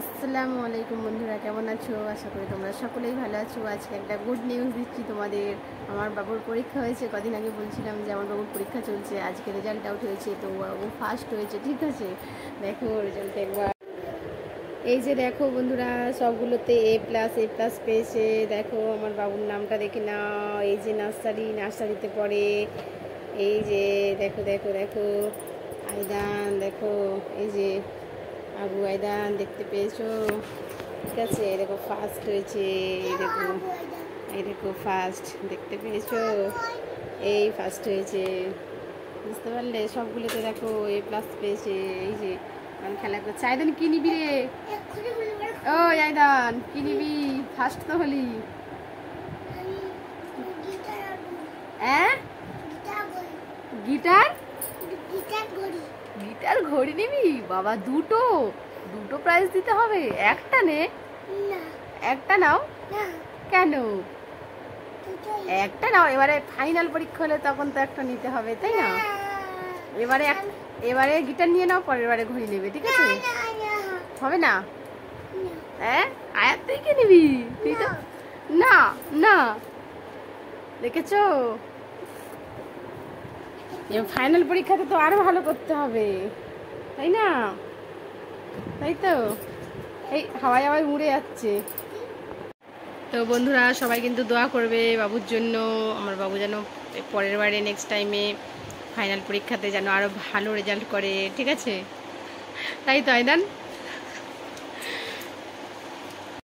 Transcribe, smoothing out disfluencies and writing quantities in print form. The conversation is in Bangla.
আসসালামু আলাইকুম বন্ধুরা, কেমন আছো? আশা করি তোমরা সকলেই ভালো আছো। আজকে একটা গুড নিউজ দিচ্ছি তোমাদের। আমার বাবুর পরীক্ষা হয়েছে। কদিন আগে বলছিলাম যে আমার বাবুর পরীক্ষা চলছে, আজকে রেজাল্ট আউট হয়েছে। তো ও ফার্স্ট হয়েছে, ঠিক আছে? দেখো রেজাল্ট একবার। এই যে দেখো বন্ধুরা, সবগুলোতে এ প্লাস পেয়েছে। দেখো আমার বাবুর নামটা দেখে নাও। এই যে নার্সারিতে পড়ে। এই যে দেখো দেখো দেখো আইদান, দেখো এই যে আবু আইদান, দেখতে পেয়েছো? ঠিক আছে, দেখো ফার্স্ট হয়েছে। এই দেখো ফার্স্ট, দেখতে পেয়েছো? এই ফার্স্ট হয়েছে, বুঝতে পারলে? সবগুলোতে দেখো এ+ পেয়েছে। এই যে এখন খেলা করছে। আইদান কি নিবি রে? ও আইদান কি নিবি? ফার্স্ট তো হলি। হ্যাঁ, গিটার গিটার ঘড়ি নিবি? বাবা, দুটো প্রাইজ দিতে হবে? একটা নে, একটা নাও। কেন? একটা নাও। এবারে ফাইনাল পরীক্ষা হলে তখন তো একটা নিতে হবে, তাই না? এবারে গিটার নিয়ে নাও, পরের বারে ঘড়ি নেবে, ঠিক আছে? হবে না? হ্যাঁ, আয়াত তুই কি নিবি? তুই তো না না, দেখেছো? ফাইনাল পরীক্ষাতে তো আরো ভালো করতে হবে, তাই না? তাই তো। এই হাওয়ায় উড়ে যাচ্ছে। তো বন্ধুরা, সবাই কিন্তু দোয়া করবে বাবুর জন্য। আমার বাবু যেন পরের বারে নেক্সট টাইমে ফাইনাল পরীক্ষাতে যেন আরো ভালো রেজাল্ট করে, ঠিক আছে? তাই তো আইদান।